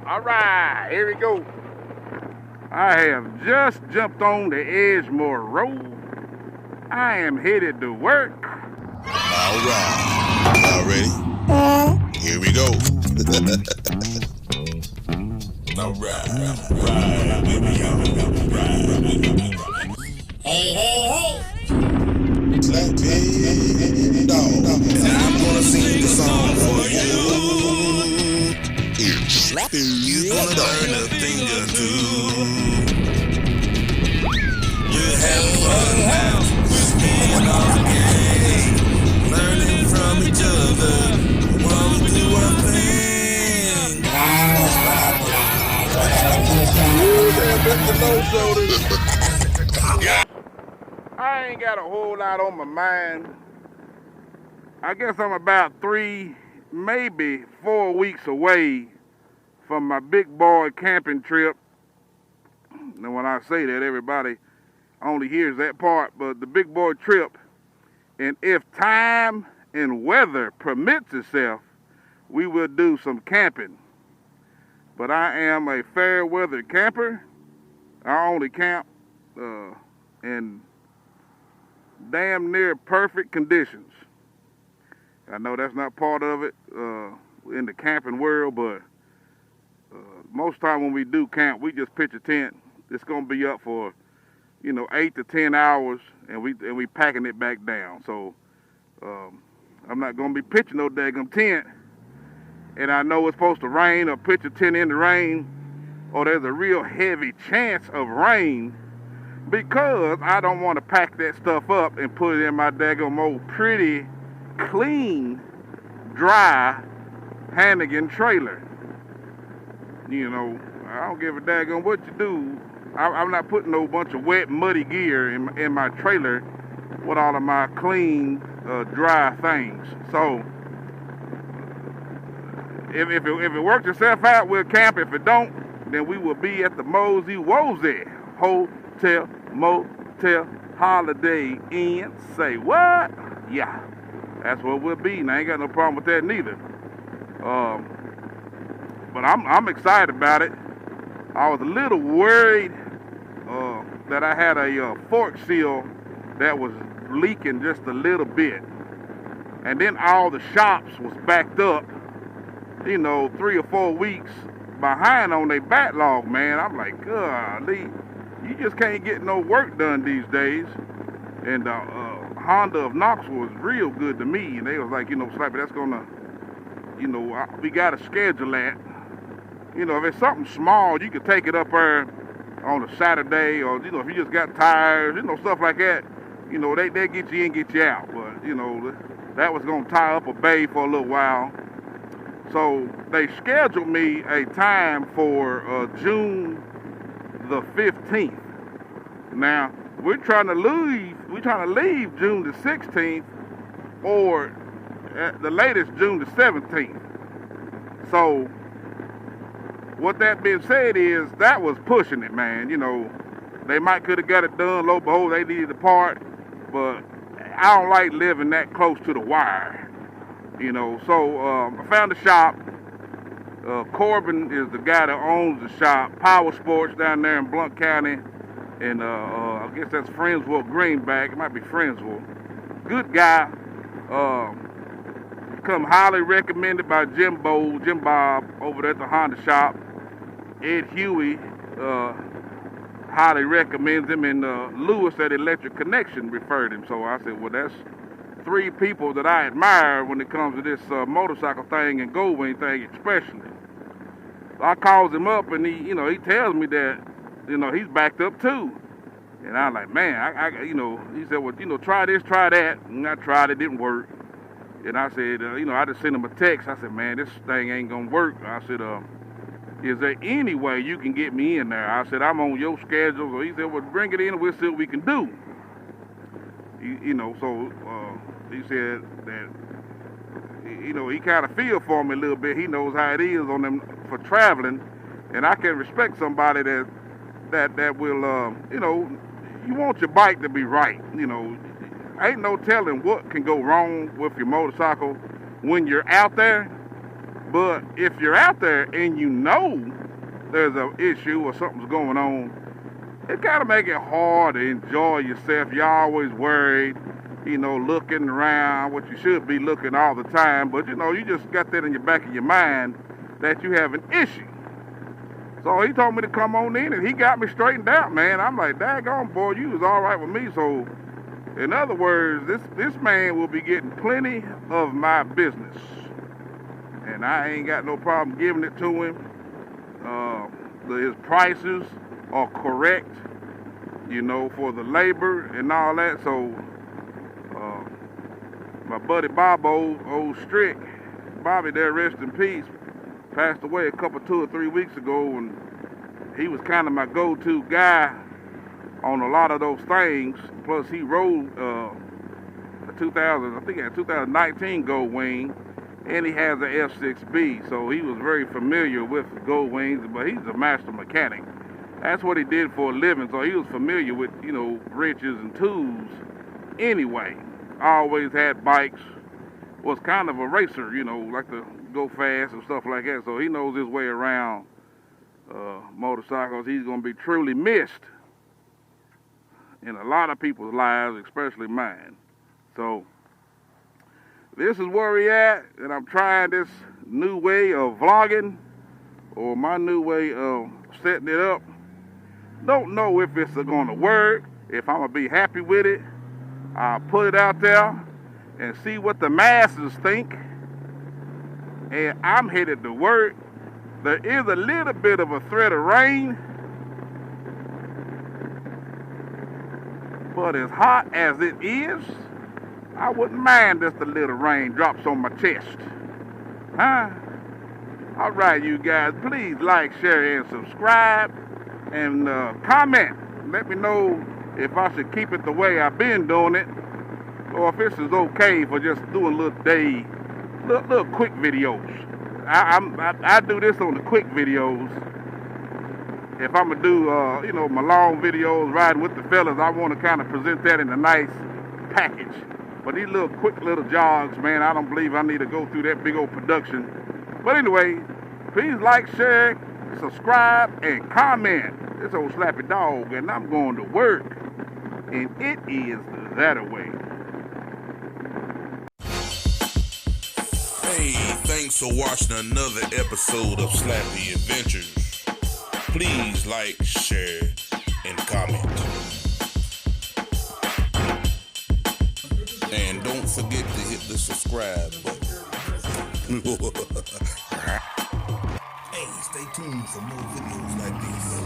All right, here we go. I have just jumped on the Edgemore Road. I am headed to work. All right, y'all ready? Here we go. All right, baby, hey. Lappydog. And I'm gonna sing the song for you. It's Lappydog. You're gonna learn a thing or two. You're having fun now with me and all the gang. Learning from each other while we do our thing. I ain't got a whole lot on my mind. I guess I'm about 3, maybe 4 weeks away from my big boy camping trip. And when I say that, everybody only hears that part, but the big boy trip. And if time and weather permits itself, we will do some camping. But I am a fair weather camper. I only camp in damn near perfect conditions. I know that's not part of it in the camping world, but most time when we do camp, we just pitch a tent. It's gonna be up for 8 to 10 hours, and we packing it back down. So I'm not gonna be pitching no daggum tent. And I know it's supposed to rain or pitch a tent in the rain, or there's a real heavy chance of rain, because I don't want to pack that stuff up and put it in my daggum old pretty, clean, dry Hannigan trailer. I don't give a daggum what you do. I'm not putting no bunch of wet, muddy gear in my trailer with all of my clean, dry things. So if it works itself out, we'll camp. If it don't, then we will be at the Mosey Wozy Hotel, Motel, Holiday Inn. Say what? Yeah, that's what we'll be. And I ain't got no problem with that neither. But I'm excited about it. I was a little worried that I had a fork seal that was leaking just a little bit. And then all the shops was backed up, 3 or 4 weeks behind on their backlog, man. I'm like, golly, you just can't get no work done these days. And Honda of Knoxville was real good to me. And they was like, Slappy, that's gonna, we gotta schedule that. If it's something small, you could take it up there on a Saturday, or, if you just got tires, stuff like that, they get you in, get you out. But, that was going to tie up a bay for a little while. So they scheduled me a time for June the 15th. Now, we're trying to leave June the 16th, or at the latest June the 17th. So what that being said is, that was pushing it, man. They might could have got it done, lo behold, they needed the part, but I don't like living that close to the wire, So I found a shop. Corbin is the guy that owns the shop, Power Sports down there in Blount County, and I guess that's Friendsville, Greenback. It might be Friendsville. Good guy. Come highly recommended by Jim Bob over there at the Honda shop. Ed Huey highly recommends him, and Lewis at Electric Connection referred him. So I said, well, that's 3 people that I admire when it comes to this motorcycle thing and Goldwing thing especially. So I calls him up, and he tells me that, he's backed up too. And I'm like, man, he said, well, try this, try that. And I tried, it didn't work. And I said, I just sent him a text. I said, man, this thing ain't gonna work. I said, is there any way you can get me in there? I said, I'm on your schedule. So he said, well, bring it in and we'll see what we can do. So he said that, he kind of feel for me a little bit. He knows how it is on them for traveling. And I can respect somebody that will, you want your bike to be right. Ain't no telling what can go wrong with your motorcycle when you're out there. But if you're out there and you know there's an issue or something's going on, it gotta make it hard to enjoy yourself. You're always worried, looking around, what you should be looking all the time, but you just got that in your back of your mind that you have an issue. So he told me to come on in, and he got me straightened out, man. I'm like, daggone, boy, you was all right with me. So, in other words, this man will be getting plenty of my business, and I ain't got no problem giving it to him. His prices are correct, for the labor and all that. So, my buddy Bob, old Strick, Bobby there, rest in peace, passed away a couple, 2 or 3 weeks ago, and he was kind of my go-to guy on a lot of those things. Plus, he rode a 2019 Gold Wing, and he has an F6B, so he was very familiar with Gold Wings, but he's a master mechanic. That's what he did for a living, so he was familiar with, wrenches and tools anyway. Always had bikes, was kind of a racer, like to go fast and stuff like that, so he knows his way around motorcycles. He's going to be truly missed in a lot of people's lives, especially mine. So this is where we at, and I'm trying this new way of vlogging, or my new way of setting it up. Don't know if it's going to work, if I'm going to be happy with it. I'll put it out there and see what the masses think. And I'm headed to work. There is a little bit of a threat of rain, but as hot as it is, I wouldn't mind just a little rain drops on my chest. Huh? All right, you guys, please like, share, and subscribe, and comment. Let me know if I should keep it the way I've been doing it, or if this is okay for just doing little quick videos. I do this on the quick videos. If I'm gonna do, my long videos riding with the fellas, I want to kind of present that in a nice package. But these quick little jogs, man, I don't believe I need to go through that big old production. But anyway, please like, share, subscribe, and comment. This old Slappy Dog, and I'm going to work, and it is that-a-way. Hey, thanks for watching another episode of Slappy Adventures. Please like, share, and comment. And don't forget to hit the subscribe button. Hey, stay tuned for more videos like this.